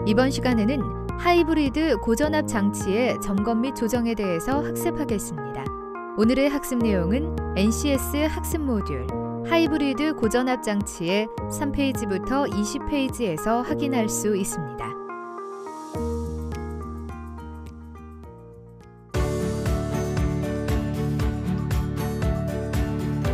이번 시간에는 하이브리드 고전압 장치의 점검 및 조정에 대해서 학습하겠습니다. 오늘의 학습 내용은 NCS 학습 모듈 하이브리드 고전압 장치의 3페이지부터 20페이지에서 확인할 수 있습니다.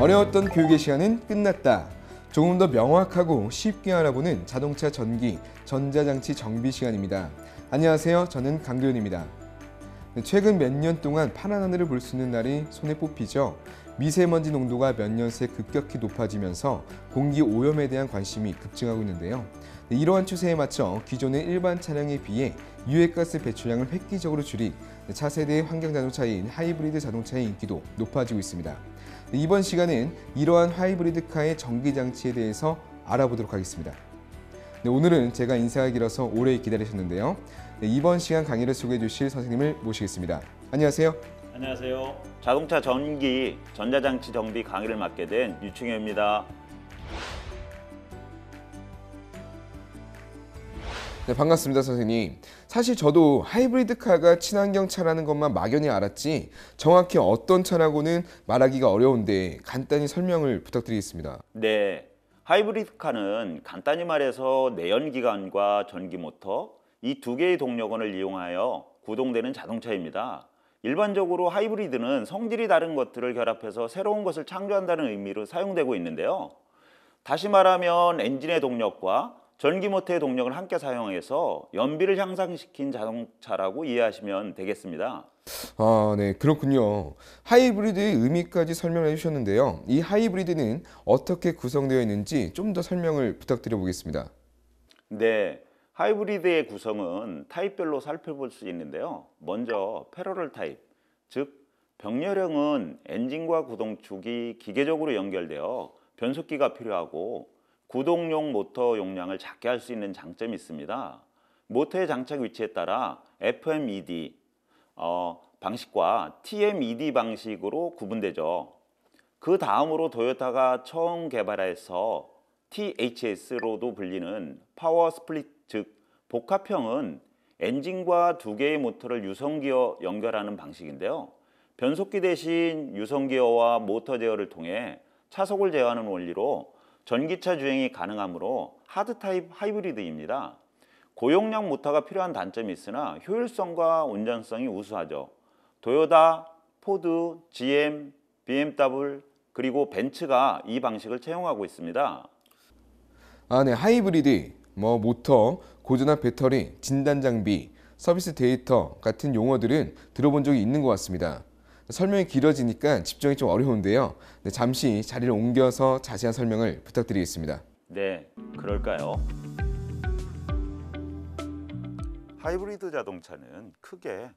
어려웠던 교육의 시간은 끝났다. 조금 더 명확하고 쉽게 알아보는 자동차 전기, 전자장치 정비 시간입니다. 안녕하세요. 저는 강도현입니다. 최근 몇 년 동안 파란 하늘을 볼 수 있는 날이 손에 뽑히죠. 미세먼지 농도가 몇 년 새 급격히 높아지면서 공기 오염에 대한 관심이 급증하고 있는데요. 이러한 추세에 맞춰 기존의 일반 차량에 비해 유해가스 배출량을 획기적으로 줄인 차세대 환경자동차인 하이브리드 자동차의 인기도 높아지고 있습니다. 이번 시간은 이러한 하이브리드카의 전기장치에 대해서 알아보도록 하겠습니다. 오늘은 제가 인사가 길어서 오래 기다리셨는데요. 이번 시간 강의를 소개해 주실 선생님을 모시겠습니다. 안녕하세요. 안녕하세요. 자동차 전기, 전자장치 정비 강의를 맡게 된 유충현입니다. 네, 반갑습니다, 선생님. 사실 저도 하이브리드카가 친환경 차라는 것만 막연히 알았지 정확히 어떤 차라고는 말하기가 어려운데 간단히 설명을 부탁드리겠습니다. 네, 하이브리드카는 간단히 말해서 내연기관과 전기모터 이 두 개의 동력원을 이용하여 구동되는 자동차입니다. 일반적으로 하이브리드는 성질이 다른 것들을 결합해서 새로운 것을 창조한다는 의미로 사용되고 있는데요. 다시 말하면 엔진의 동력과 전기모터의 동력을 함께 사용해서 연비를 향상시킨 자동차라고 이해하시면 되겠습니다. 네, 그렇군요. 하이브리드의 의미까지 설명해 주셨는데요. 이 하이브리드는 어떻게 구성되어 있는지 좀 더 설명을 부탁드려 보겠습니다. 네, 하이브리드의 구성은 타입별로 살펴볼 수 있는데요. 먼저 패러럴 타입, 즉 병렬형은 엔진과 구동축이 기계적으로 연결되어 변속기가 필요하고 구동용 모터 용량을 작게 할 수 있는 장점이 있습니다. 모터의 장착 위치에 따라 FMED 방식과 TMED 방식으로 구분되죠. 그 다음으로 도요타가 처음 개발해서 THS로도 불리는 파워 스플릿, 즉 복합형은 엔진과 두 개의 모터를 유성기어 연결하는 방식인데요. 변속기 대신 유성기어와 모터 제어를 통해 차속을 제어하는 원리로 전기차 주행이 가능하므로 하드 타입 하이브리드입니다. 고용량 모터가 필요한 단점이 있으나 효율성과 운전성이 우수하죠. 도요타, 포드, GM, BMW 그리고 벤츠가 이 방식을 채용하고 있습니다. 네, 하이브리드, 모터, 고전압 배터리, 진단 장비, 서비스 데이터 같은 용어들은 들어본 적이 있는 것 같습니다. 설명이 길어지니까 집중이 좀 어려운데요. 네, 잠시 자리를 옮겨서 자세한 설명을 부탁드리겠습니다. 네, 그럴까요? 하이브리드 자동차는 크게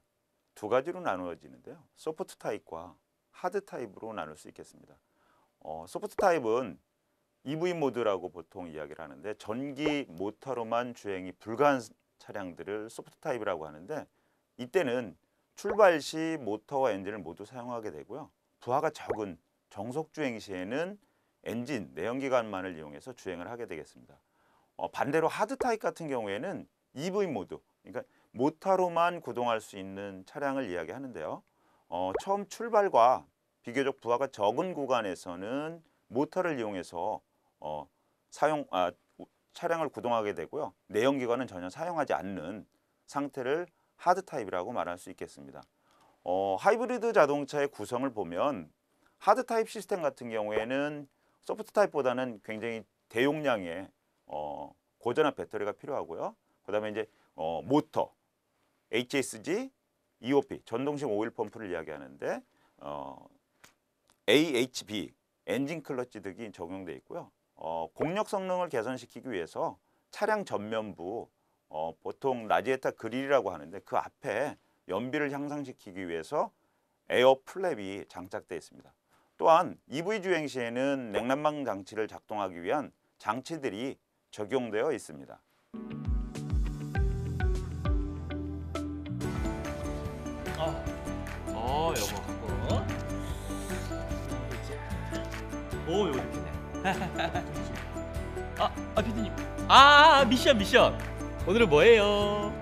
두 가지로 나누어지는데요. 소프트 타입과 하드 타입으로 나눌 수 있겠습니다. 소프트 타입은 EV 모드라고 보통 이야기를 하는데 전기 모터로만 주행이 불가한 차량들을 소프트 타입이라고 하는데 이때는 출발 시 모터와 엔진을 모두 사용하게 되고요. 부하가 적은 정속 주행 시에는 엔진, 내연기관만을 이용해서 주행을 하게 되겠습니다. 반대로 하드 타입 같은 경우에는 EV 모드, 그러니까 모터로만 구동할 수 있는 차량을 이야기하는데요. 처음 출발과 비교적 부하가 적은 구간에서는 모터를 이용해서 차량을 구동하게 되고요. 내연기관은 전혀 사용하지 않는 상태를 하드 타입이라고 말할 수 있겠습니다. 하이브리드 자동차의 구성을 보면 하드 타입 시스템 같은 경우에는 소프트 타입보다는 굉장히 대용량의 고전압 배터리가 필요하고요. 그다음에 이제 모터, HSG, EOP, 전동식 오일 펌프를 이야기하는데 AHB, 엔진 클러치 등이 적용되어 있고요. 공력 성능을 개선시키기 위해서 차량 전면부 보통 라디에이터 그릴이라고 하는데 그 앞에 연비를 향상시키기 위해서 에어 플랩이 장착되어 있습니다. 또한 EV 주행 시에는 냉난방 장치를 작동하기 위한 장치들이 적용되어 있습니다. 요거 갖고 오 요거 이렇게 피디님. 미션. 오늘은 뭐예요?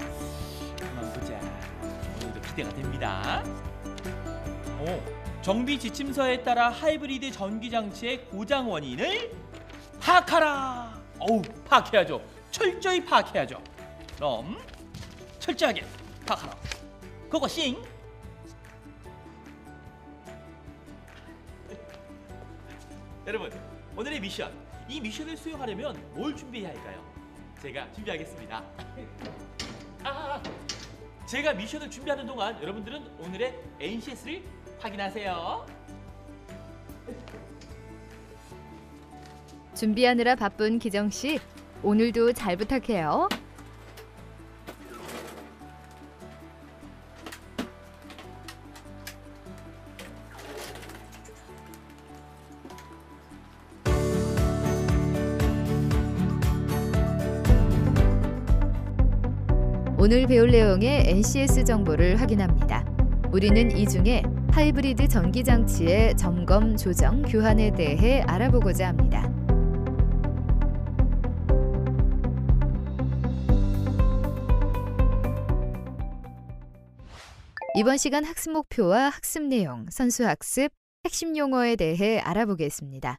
한번 보자. 오늘도 기대가 됩니다. 정비 지침서에 따라 하이브리드 전기 장치의 고장 원인을 파악하라. 파악해야죠. 철저히 파악해야죠. 그럼 철저하게 파악하라. 고고싱. 여러분, 오늘의 미션. 이 미션을 수행하려면 뭘 준비해야 할까요? 제가 준비하겠습니다. 제가 미션을 준비하는 동안 여러분들은 오늘의 NCS를 확인하세요. 준비하느라 바쁜 기정 씨, 오늘도 잘 부탁해요. 오늘 배울 내용의 NCS 정보를 확인합니다. 우리는 이 중에 하이브리드 전기 장치의 점검, 조정, 교환에 대해 알아보고자 합니다. 이번 시간 학습 목표와 학습 내용, 선수 학습, 핵심 용어에 대해 알아보겠습니다.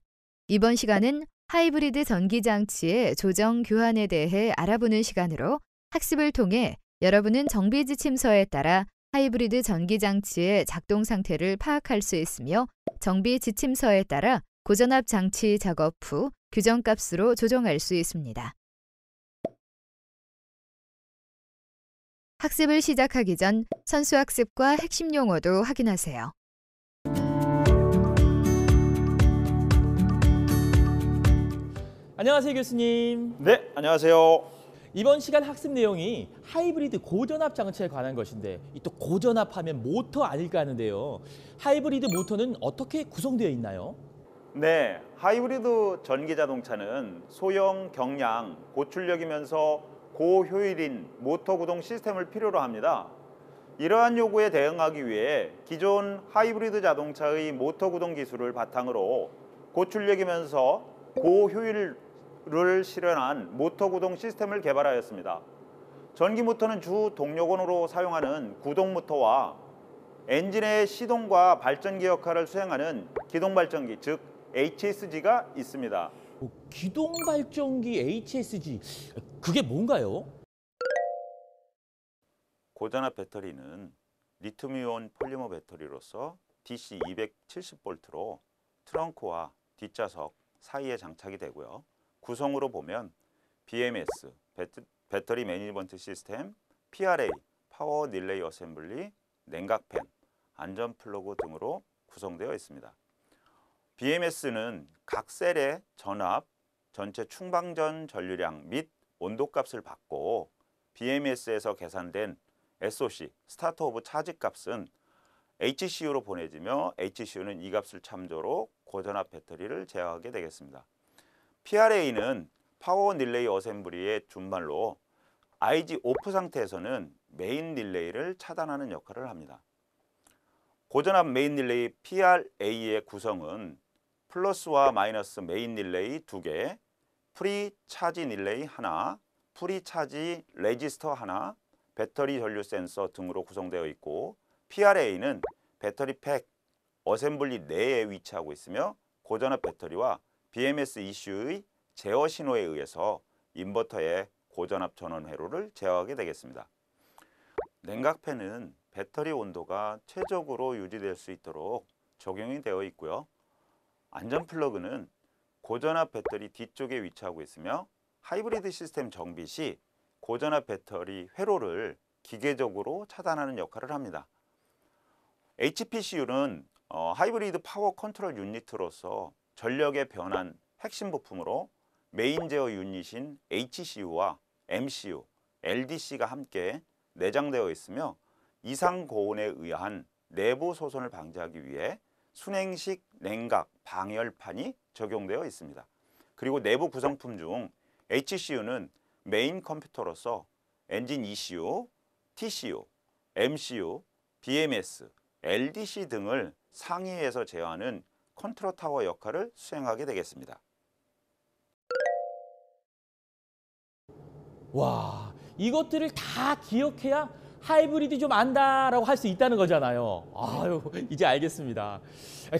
이번 시간은 하이브리드 전기 장치의 조정, 교환에 대해 알아보는 시간으로 학습을 통해 여러분은 정비 지침서에 따라 하이브리드 전기 장치의 작동 상태를 파악할 수 있으며 정비 지침서에 따라 고전압 장치 작업 후 규정값으로 조정할 수 있습니다. 학습을 시작하기 전 선수 학습과 핵심 용어도 확인하세요. 안녕하세요, 교수님. 네, 안녕하세요. 이번 시간 학습 내용이 하이브리드 고전압 장치에 관한 것인데 이 또 고전압하면 모터 아닐까 하는데요. 하이브리드 모터는 어떻게 구성되어 있나요? 네, 하이브리드 전기 자동차는 소형, 경량, 고출력이면서 고효율인 모터 구동 시스템을 필요로 합니다. 이러한 요구에 대응하기 위해 기존 하이브리드 자동차의 모터 구동 기술을 바탕으로 고출력이면서 고효율을 실현한 모터 구동 시스템을 개발하였습니다. 전기 모터는 주 동력원으로 사용하는 구동 모터와 엔진의 시동과 발전기 역할을 수행하는 기동 발전기, 즉 HSG가 있습니다. 기동 발전기 HSG, 그게 뭔가요? 고전압 배터리는 리튬이온 폴리머 배터리로서 DC 270V로 트렁크와 뒷좌석 사이에 장착이 되고요. 구성으로 보면 BMS, 배터리 매니지먼트 시스템, PRA, 파워 릴레이 어셈블리, 냉각팬, 안전 플러그 등으로 구성되어 있습니다. BMS는 각 셀의 전압, 전체 충방전 전류량 및 온도값을 받고 BMS에서 계산된 SOC, 스타트 오브 차지 값은 HCU로 보내지며 HCU는 이 값을 참조로 고전압 배터리를 제어하게 되겠습니다. PRA는 파워 릴레이 어셈블리의 준말로 IG 오프 상태에서는 메인 릴레이를 차단하는 역할을 합니다. 고전압 메인 릴레이 PRA의 구성은 플러스와 마이너스 메인 릴레이 2개, 프리 차지 릴레이 하나, 프리 차지 레지스터 하나, 배터리 전류 센서 등으로 구성되어 있고 PRA는 배터리 팩 어셈블리 내에 위치하고 있으며 고전압 배터리와 BMS ECU의 제어 신호에 의해서 인버터의 고전압 전원 회로를 제어하게 되겠습니다. 냉각팬은 배터리 온도가 최적으로 유지될 수 있도록 적용이 되어 있고요. 안전 플러그는 고전압 배터리 뒤쪽에 위치하고 있으며 하이브리드 시스템 정비 시 고전압 배터리 회로를 기계적으로 차단하는 역할을 합니다. HPCU는 하이브리드 파워 컨트롤 유닛으로서 전력의 변환 핵심 부품으로 메인 제어 유닛인 HCU와 MCU, LDC가 함께 내장되어 있으며 이상 고온에 의한 내부 소선을 방지하기 위해 순행식 냉각 방열판이 적용되어 있습니다. 그리고 내부 구성품 중 HCU는 메인 컴퓨터로서 엔진 ECU, TCU, MCU, BMS, LDC 등을 상위에서 제어하는 컨트롤 타워 역할을 수행하게 되겠습니다. 와, 이것들을 다 기억해야 하이브리드 좀 안다라고 할 수 있다는 거잖아요. 아유, 이제 알겠습니다.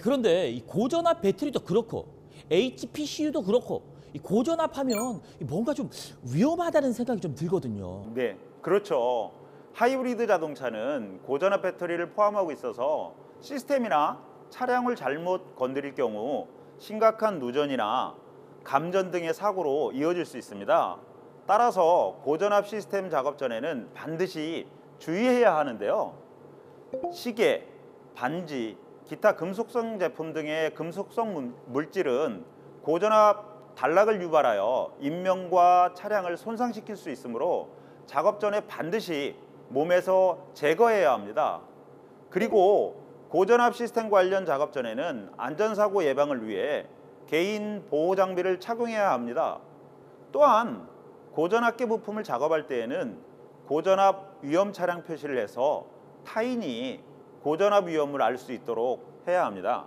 그런데 이 고전압 배터리도 그렇고 HPCU도 그렇고 이 고전압하면 뭔가 좀 위험하다는 생각이 좀 들거든요. 네, 그렇죠. 하이브리드 자동차는 고전압 배터리를 포함하고 있어서 시스템이나 차량을 잘못 건드릴 경우 심각한 누전이나 감전 등의 사고로 이어질 수 있습니다. 따라서 고전압 시스템 작업 전에는 반드시 주의해야 하는데요. 시계, 반지, 기타 금속성 제품 등의 금속성 물질은 고전압 단락을 유발하여 인명과 차량을 손상시킬 수 있으므로 작업 전에 반드시 몸에서 제거해야 합니다. 그리고 고전압 시스템 관련 작업 전에는 안전사고 예방을 위해 개인 보호 장비를 착용해야 합니다. 또한 고전압계 부품을 작업할 때에는 고전압 위험 차량 표시를 해서 타인이 고전압 위험을 알 수 있도록 해야 합니다.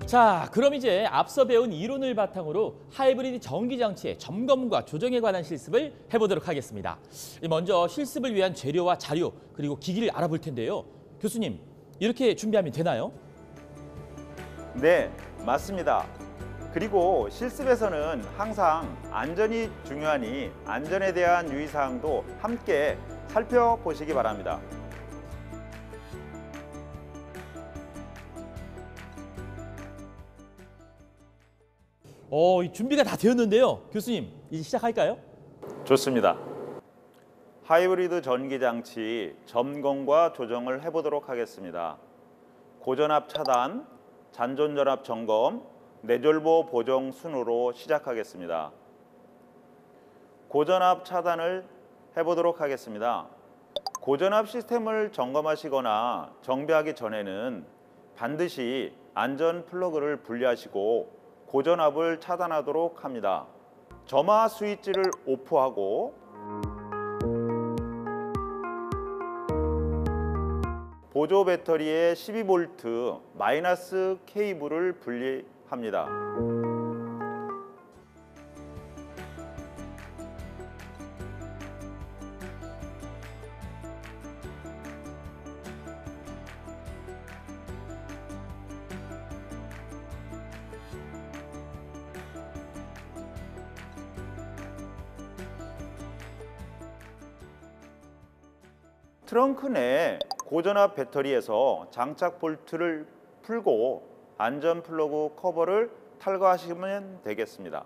자, 그럼 이제 앞서 배운 이론을 바탕으로 하이브리드 전기장치의 점검과 조정에 관한 실습을 해보도록 하겠습니다. 먼저 실습을 위한 재료와 자료 그리고 기기를 알아볼 텐데요. 교수님, 이렇게 준비하면 되나요? 네, 맞습니다. 그리고 실습에서는 항상 안전이 중요하니 안전에 대한 유의사항도 함께 살펴보시기 바랍니다. 준비가 다 되었는데요. 교수님, 이제 시작할까요? 좋습니다. 하이브리드 전기장치 점검과 조정을 해보도록 하겠습니다. 고전압 차단, 잔존전압 점검, 내졸보 보정 순으로 시작하겠습니다. 고전압 차단을 해보도록 하겠습니다. 고전압 시스템을 점검하시거나 정비하기 전에는 반드시 안전 플러그를 분리하시고 고전압을 차단하도록 합니다. 점화 스위치를 오프하고 보조 배터리의 12V 마이너스 케이블을 분리합니다. 트렁크 내 고전압 배터리에서 장착 볼트를 풀고 안전 플러그 커버를 탈거하시면 되겠습니다.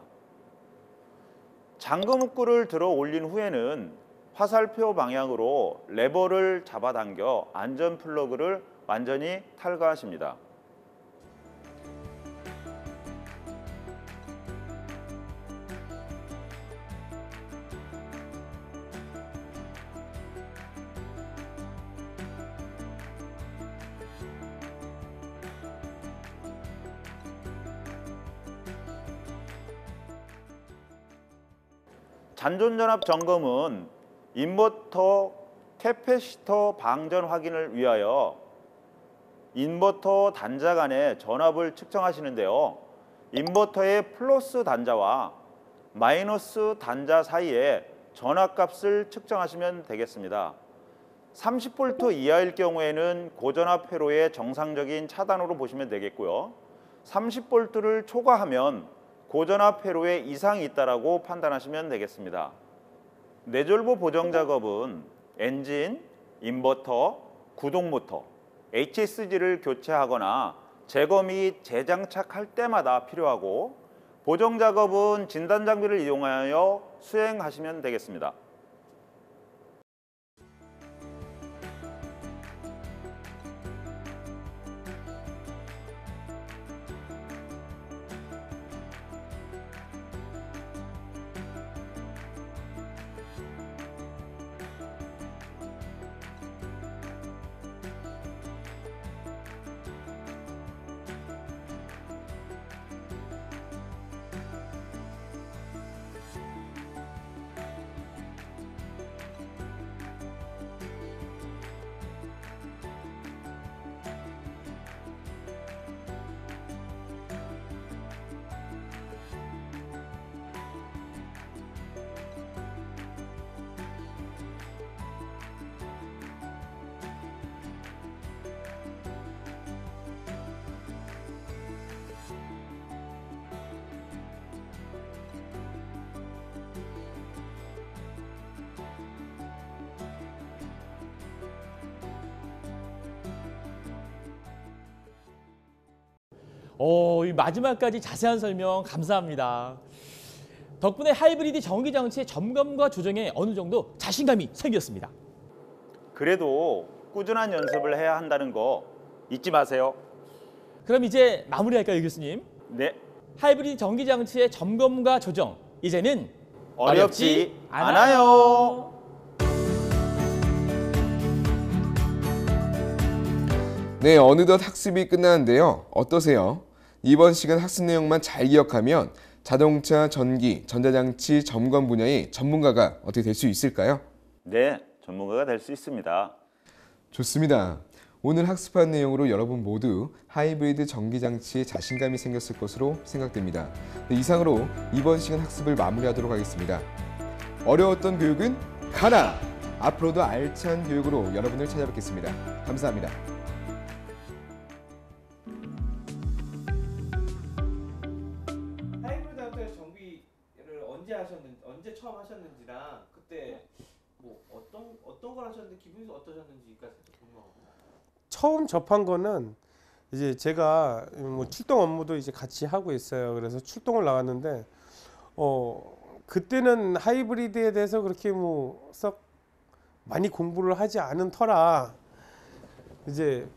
잠금 흡구를 들어 올린 후에는 화살표 방향으로 레버를 잡아당겨 안전 플러그를 완전히 탈거하십니다. 잔존전압 점검은 인버터 캐패시터 방전 확인을 위하여 인버터 단자 간의 전압을 측정하시는데요. 인버터의 플러스 단자와 마이너스 단자 사이에 전압값을 측정하시면 되겠습니다. 30V 이하일 경우에는 고전압 회로의 정상적인 차단으로 보시면 되겠고요. 30V를 초과하면 고전압 회로에 이상이 있다고 판단하시면 되겠습니다. 내졸보 보정 작업은 엔진, 인버터, 구동 모터, HSG를 교체하거나 제거 및 재장착할 때마다 필요하고 보정 작업은 진단 장비를 이용하여 수행하시면 되겠습니다. 이 마지막까지 자세한 설명 감사합니다. 덕분에 하이브리드 전기 장치의 점검과 조정에 어느 정도 자신감이 생겼습니다. 그래도 꾸준한 연습을 해야 한다는 거 잊지 마세요. 그럼 이제 마무리할까요, 교수님? 네, 하이브리드 전기 장치의 점검과 조정, 이제는 어렵지 않아요. 네, 어느덧 학습이 끝나는데요. 어떠세요? 이번 시간 학습 내용만 잘 기억하면 자동차, 전기, 전자장치 점검 분야의 전문가가 어떻게 될 수 있을까요? 네, 전문가가 될 수 있습니다. 좋습니다. 오늘 학습한 내용으로 여러분 모두 하이브리드 전기장치에 자신감이 생겼을 것으로 생각됩니다. 네, 이상으로 이번 시간 학습을 마무리하도록 하겠습니다. 어려웠던 교육은 가라! 앞으로도 알찬 교육으로 여러분을 찾아뵙겠습니다. 감사합니다. 하이브리드 자동차 정비를 언제 처음 하셨는지랑 그때 뭐 어떤 걸 하셨는데 기분이 어떠셨는지까지 궁금하거든요. 처음 접한 거는 이제 제가 뭐 출동 업무도 이제 같이 하고 있어요. 그래서 출동을 나갔는데 그때는 하이브리드에 대해서 그렇게 뭐 썩 많이 공부를 하지 않은 터라 이제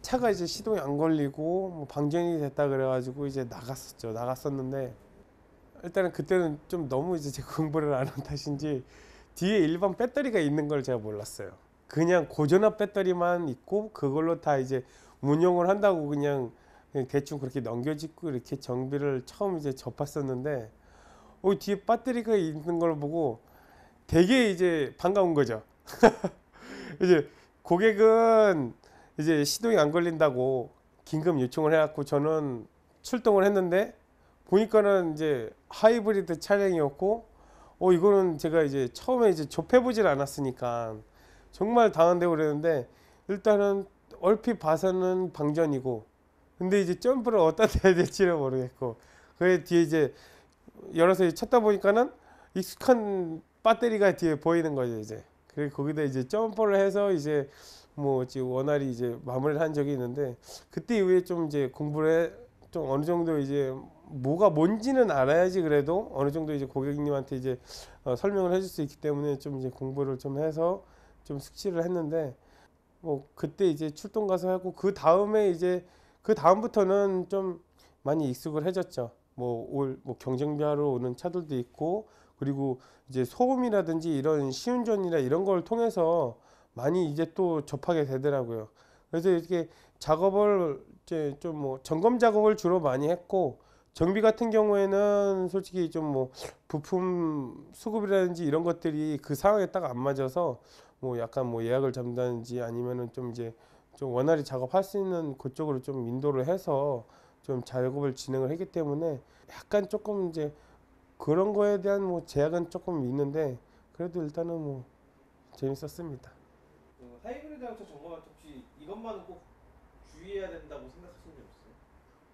차가 이제 시동이 안 걸리고 뭐 방전이 됐다 그래가지고 이제 나갔었는데 일단은 그때는 좀 너무 이제 제가 공부를 안 한 탓인지 뒤에 일반 배터리가 있는 걸 제가 몰랐어요. 그냥 고전압 배터리만 있고 그걸로 다 이제 운용을 한다고 그냥 대충 그렇게 넘겨짓고 이렇게 정비를 처음 이제 접했었는데 뒤에 배터리가 있는 걸 보고 되게 이제 반가운 거죠. 이제 고객은 이제 시동이 안 걸린다고 긴급 요청을 해갖고 저는 출동을 했는데 보니까는 이제 하이브리드 차량이었고 이거는 제가 이제 처음에 이제 접해보질 않았으니까 정말 당황되고 그랬는데 일단은 얼핏 봐서는 방전이고 근데 이제 점프를 어디다 대야 될지를 모르겠고 그 뒤에 이제 열어서 찾다 보니까는 익숙한 배터리가 뒤에 보이는 거죠 이제. 그리고 거기다 이제 점프를 해서 이제 뭐 지금 원활히 이제 마무리를 한 적이 있는데 그때 이후에 좀 이제 공부를 좀 어느 정도 이제 뭐가 뭔지는 알아야지 그래도 어느 정도 이제 고객님한테 이제 설명을 해줄 수 있기 때문에 좀 이제 공부를 좀 해서 좀 숙지를 했는데 뭐 그때 이제 출동 가서 하고 그 다음에 이제 그 다음부터는 좀 많이 익숙을 해졌죠. 뭐 경쟁비하러 오는 차들도 있고 그리고 이제 소음이라든지 이런 시운전이나 이런 걸 통해서 많이 이제 또 접하게 되더라고요. 그래서 이렇게 작업을 이제 좀 뭐 점검 작업을 주로 많이 했고 정비 같은 경우에는 솔직히 좀 뭐 부품 수급이라든지 이런 것들이 그 상황에 딱 안 맞아서 뭐 약간 뭐 예약을 잡는다든지 아니면은 좀 이제 좀 원활히 작업할 수 있는 그쪽으로 좀 인도를 해서 좀 작업을 진행을 했기 때문에 약간 조금 이제 그런 거에 대한 뭐 제약은 조금 있는데 그래도 일단은 뭐 재밌었습니다. 하이브리드 자동차 점검할 때 혹시 이것만은 꼭 주의해야 된다고 생각하시는 게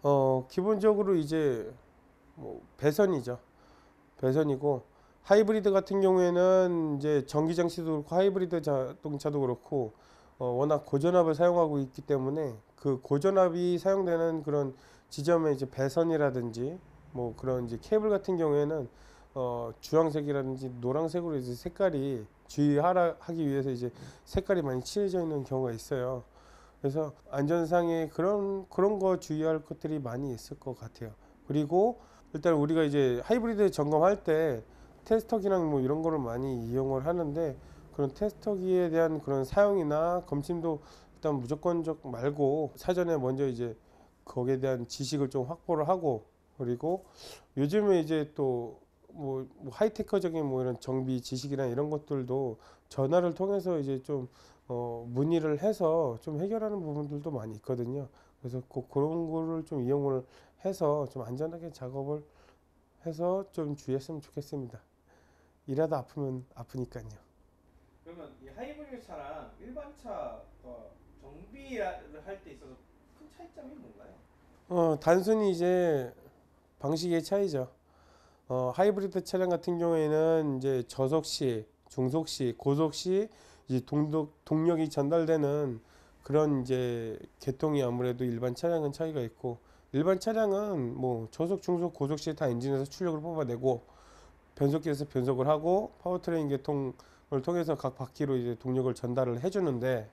없어요? 기본적으로 이제 뭐 배선이죠. 배선이고 하이브리드 같은 경우에는 이제 전기 장치도 그렇고 하이브리드 자동차도 그렇고 워낙 고전압을 사용하고 있기 때문에 그 고전압이 사용되는 그런 지점에 이제 배선이라든지 뭐 그런 이제 케이블 같은 경우에는 주황색이라든지 노란색으로 이제 색깔이 주의하기 위해서 이제 색깔이 많이 칠해져 있는 경우가 있어요. 그래서 안전상에 그런 거 주의할 것들이 많이 있을 것 같아요. 그리고 일단 우리가 이제 하이브리드 점검할 때 테스터기랑 뭐 이런 거를 많이 이용을 하는데 그런 테스터기에 대한 그런 사용이나 검침도 일단 무조건적 말고 사전에 먼저 이제 거기에 대한 지식을 좀 확보를 하고 그리고 요즘에 이제 또 뭐 하이테크적인 뭐 이런 정비 지식이나 이런 것들도 전화를 통해서 이제 좀 문의를 해서 좀 해결하는 부분들도 많이 있거든요. 그래서 꼭 그런 거를 좀 이용을 해서 좀 안전하게 작업을 해서 좀 주의했으면 좋겠습니다. 일하다 아프면 아프니까요. 그러면 이 하이브리드 차랑 일반 차 정비를 할 때 있어서 큰 차이점이 뭔가요? 단순히 이제 방식의 차이죠. 하이브리드 차량 같은 경우에는 이제 저속 시, 중속 시, 고속 시 이제 동력이 전달되는 그런 이제 계통이 아무래도 일반 차량은 차이가 있고 일반 차량은 뭐 저속, 중속, 고속 시에 다 엔진에서 출력을 뽑아내고 변속기에서 변속을 하고 파워트레인 계통을 통해서 각 바퀴로 이제 동력을 전달을 해주는데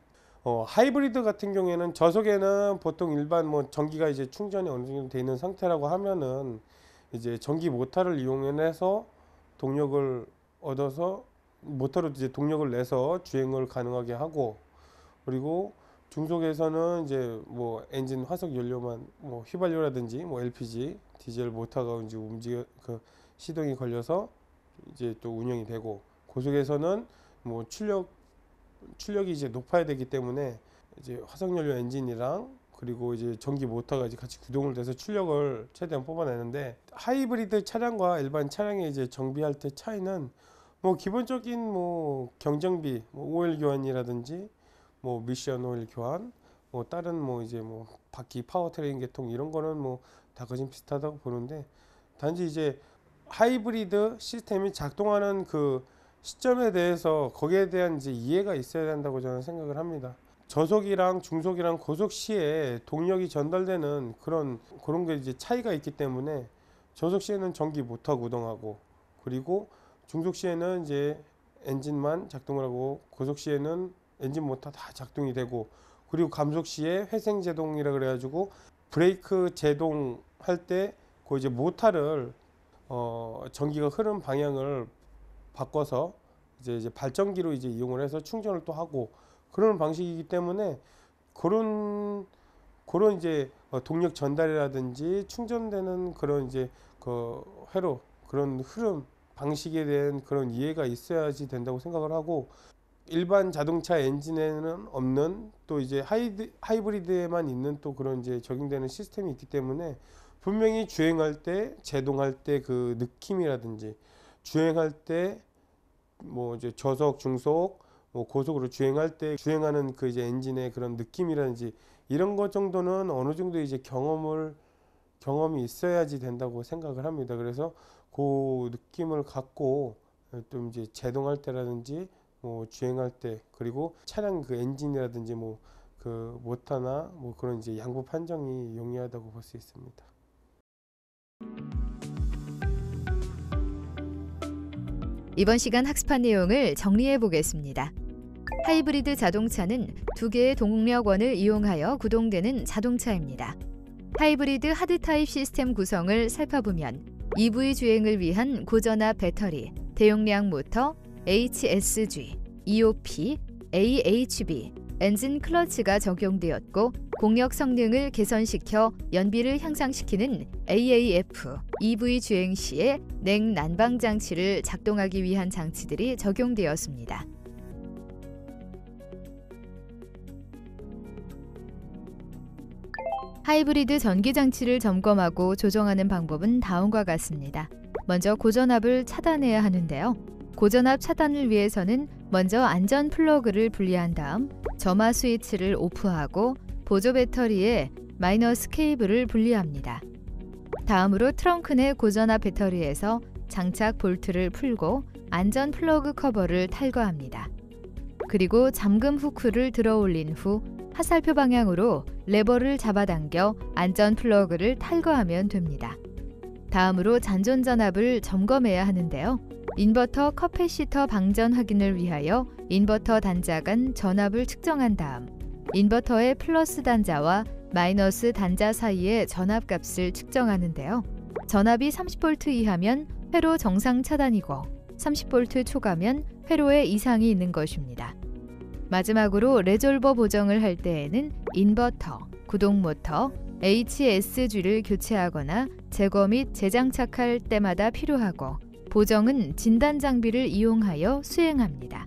하이브리드 같은 경우에는 저속에는 보통 일반 뭐 전기가 이제 충전이 어느 정도 돼 있는 상태라고 하면은 이제 전기 모터를 이용해서 동력을 얻어서 모터로 이제 동력을 내서 주행을 가능하게 하고, 그리고 중속에서는 이제 뭐 엔진 화석 연료만 뭐 휘발유라든지 뭐 LPG, 디젤 모터가 이제 시동이 걸려서 이제 또 운영이 되고, 고속에서는 뭐 출력이 이제 높아야 되기 때문에 이제 화석연료 엔진이랑 그리고 이제 전기 모터가 이제 같이 구동을 돼서 출력을 최대한 뽑아내는데, 하이브리드 차량과 일반 차량의 이제 정비할 때 차이는 뭐 기본적인 뭐 경정비, 뭐 오일 교환이라든지 뭐 미션 오일 교환, 뭐 다른 뭐 이제 뭐 바퀴 파워트레인 계통 이런 거는 뭐 다 거진 비슷하다고 보는데, 단지 이제 하이브리드 시스템이 작동하는 그 시점에 대해서 거기에 대한 이제 이해가 있어야 된다고 저는 생각을 합니다. 저속이랑 중속이랑 고속 시에 동력이 전달되는 그런 게 이제 차이가 있기 때문에, 저속 시에는 전기 모터 구동하고, 그리고 중속 시에는 이제 엔진만 작동을 하고, 고속 시에는 엔진 모터 다 작동이 되고, 그리고 감속 시에 회생 제동이라 그래가지고 브레이크 제동할 때 그 이제 모터를 전기가 흐르는 방향을 바꿔서 이제 발전기로 이제 이용을 해서 충전을 또 하고 그런 방식이기 때문에, 그런 이제 동력 전달이라든지 충전되는 그런 이제 그 회로 그런 흐름 방식에 대한 그런 이해가 있어야지 된다고 생각을 하고, 일반 자동차 엔진에는 없는 또 이제 하이브리드에만 있는 또 그런 이제 적용되는 시스템이 있기 때문에, 분명히 주행할 때 제동할 때 그 느낌이라든지, 주행할 때 뭐 이제 저속, 중속, 뭐 고속으로 주행할 때 주행하는 그 이제 엔진의 그런 느낌이라든지 이런 것 정도는 어느 정도 이제 경험이 있어야지 된다고 생각을 합니다. 그래서 그 느낌을 갖고 좀 이제 제동할 때라든지 뭐 주행할 때, 그리고 차량 그 엔진이라든지 뭐 그 모터나 뭐 그런 이제 양부 판정이 용이하다고 볼 수 있습니다. 이번 시간 학습한 내용을 정리해 보겠습니다. 하이브리드 자동차는 두 개의 동력원을 이용하여 구동되는 자동차입니다. 하이브리드 하드 타입 시스템 구성을 살펴보면 EV 주행을 위한 고전압 배터리, 대용량 모터, HSG, EOP, AHB, 엔진 클러치가 적용되었고, 공력 성능을 개선시켜 연비를 향상시키는 AAF, EV 주행 시에 냉 난방 장치를 작동하기 위한 장치들이 적용되었습니다. 하이브리드 전기 장치를 점검하고 조정하는 방법은 다음과 같습니다. 먼저 고전압을 차단해야 하는데요. 고전압 차단을 위해서는 먼저 안전 플러그를 분리한 다음 점화 스위치를 오프하고 보조 배터리에 마이너스 케이블을 분리합니다. 다음으로 트렁크 내 고전압 배터리에서 장착 볼트를 풀고 안전 플러그 커버를 탈거합니다. 그리고 잠금 후크를 들어 올린 후 화살표 방향으로 레버를 잡아당겨 안전 플러그를 탈거하면 됩니다. 다음으로 잔존 전압을 점검해야 하는데요. 인버터 커패시터 방전 확인을 위하여 인버터 단자 간 전압을 측정한 다음 인버터의 플러스 단자와 마이너스 단자 사이의 전압값을 측정하는데요. 전압이 30V 이하면 회로 정상 차단이고 30V 초과면 회로에 이상이 있는 것입니다. 마지막으로 레졸버 보정을 할 때에는 인버터, 구동 모터, HSG를 교체하거나 제거 및 재장착할 때마다 필요하고, 보정은 진단 장비를 이용하여 수행합니다.